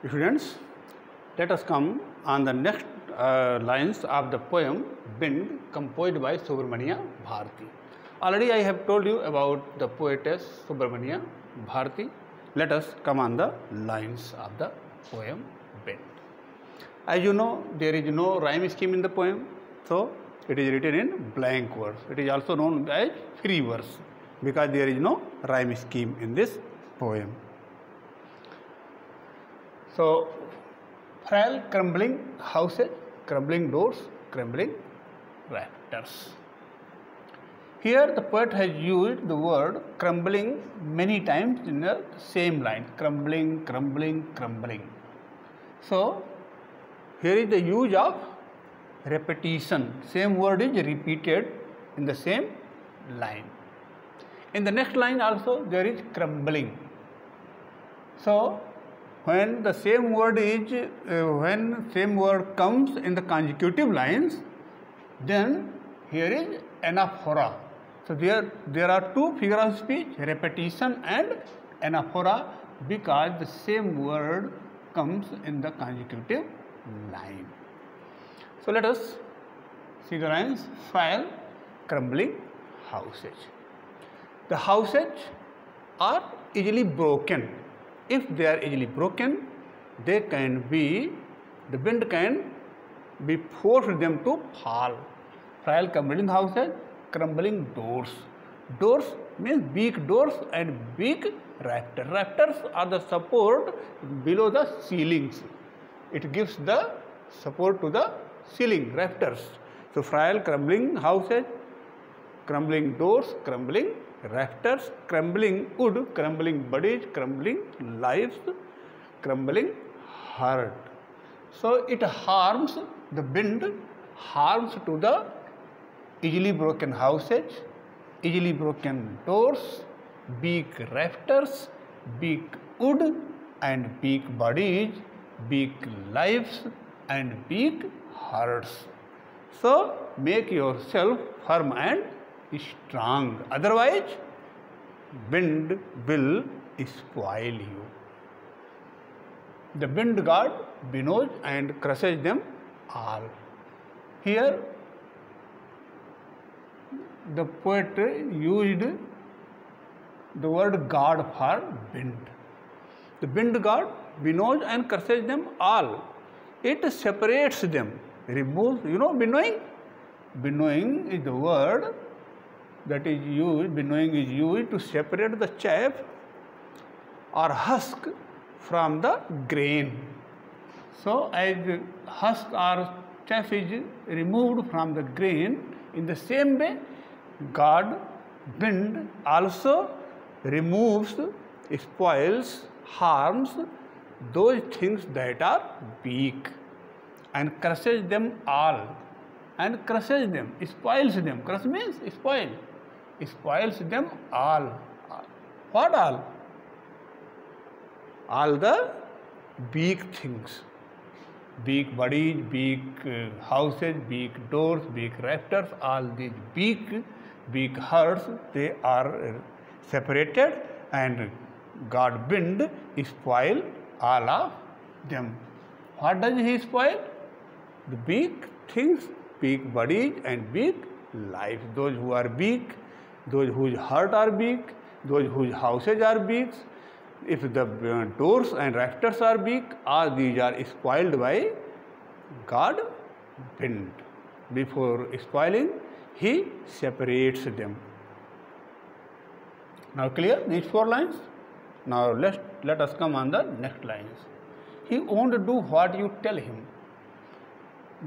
Students, let us come on the next lines of the poem Bind, composed by Subramania Bharati. Already I have told you about the poetess Subramania Bharati. Let us come on the lines of the poem Bind. As you know, there is no rhyme scheme in the poem, so it is written in blank verse. It is also known as free verse because there is no rhyme scheme in this poem. So, frail crumbling houses, crumbling doors, crumbling rafters. Here the poet has used the word crumbling many times in the same line, crumbling, crumbling, crumbling. So, here is the use of repetition. Same word is repeated in the same line. In the next line also there is crumbling. So, when the same word comes in the consecutive lines, then here is anaphora. So there are two figures of speech, repetition and anaphora, because the same word comes in the consecutive line. So let us see the lines. Frail crumbling houses. The houses are easily broken. If they are easily broken, the wind can be forced them to fall. Frail crumbling houses, crumbling doors. Doors means big doors and big rafters. Rafters are the support below the ceilings. It gives the support to the ceiling, rafters. So frail crumbling houses, crumbling doors, crumbling rafters, crumbling wood, crumbling bodies, crumbling lives, crumbling heart. So it harms, the wind harms to the easily broken houses, easily broken doors, big rafters, big wood and big bodies, big lives and big hearts. So make yourself firm and strong, otherwise wind will spoil you. The wind god winnows and crushes them all. Here the poet used the word god for wind. The wind god winnows and crushes them all. It separates them, removes, winnowing? Winnowing is the word that is used, winnowing is used to separate the chaff or husk from the grain. So, as the husk or chaff is removed from the grain, in the same way, God, wind also removes, spoils, harms those things that are weak and crushes them all. And crushes them, spoils them. Crush means spoil. Spoils them all. What all? All the big things. Big bodies, big houses, big doors, big rafters, all these big hearts, they are separated, and God wind spoil all of them. What does he spoil? The big things, big bodies and big life. Those who are big, those whose heart are big, those whose houses are big. If the doors and rafters are big, all these are spoiled by God wind. Before spoiling, he separates them. Now clear these four lines? Now let us come on the next lines. He won't do what you tell him.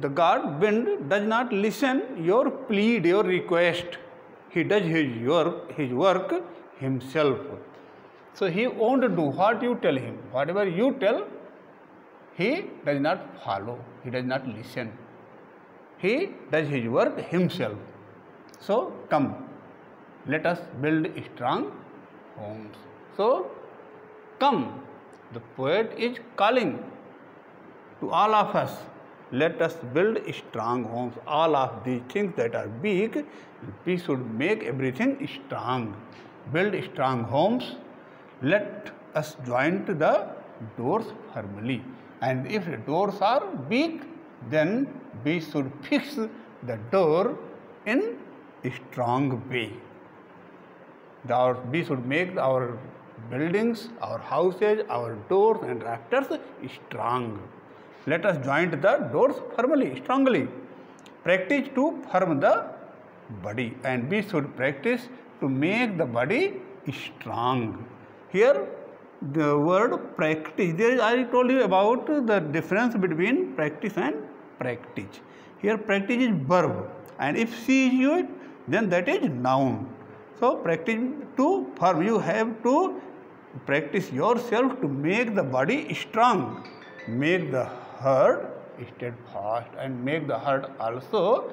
The God wind does not listen your plead, your request. He does his work himself. So he won't do what you tell him. Whatever you tell, he does not follow. He does not listen. He does his work himself. So come, let us build strong homes. So come, the poet is calling to all of us. Let us build strong homes. All of these things that are big, we should make everything strong. Build strong homes. Let us join to the doors firmly. And if the doors are weak, then we should fix the door in a strong way. We should make our buildings, our houses, our doors and rafters strong. Let us join the doors firmly, strongly. Practice to firm the body, and we should practice to make the body strong. Here the word practice, I told you about the difference between practice and practice. Here practice is verb, and if she is used, then that is noun. So practice to firm, you have to practice yourself to make the body strong, make the heart steadfast, and make the heart also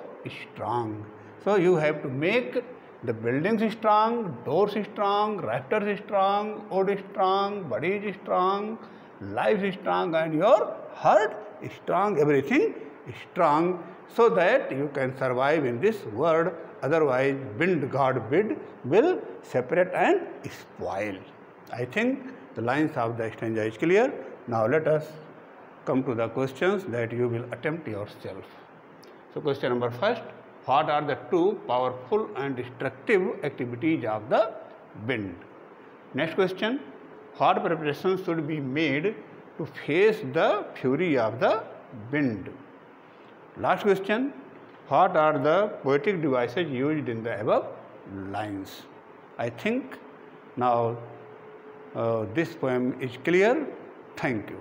strong. So you have to make the buildings strong, doors strong, rafters strong, wood strong, body is strong, life is strong, and your heart is strong, everything is strong, so that you can survive in this world. Otherwise, wind God bid will separate and spoil. I think the lines of the stanza is clear. Now let us come to the questions that you will attempt yourself. So question number first, what are the two powerful and destructive activities of the wind? Next question, what preparations should be made to face the fury of the wind? Last question, what are the poetic devices used in the above lines? I think now this poem is clear. Thank you.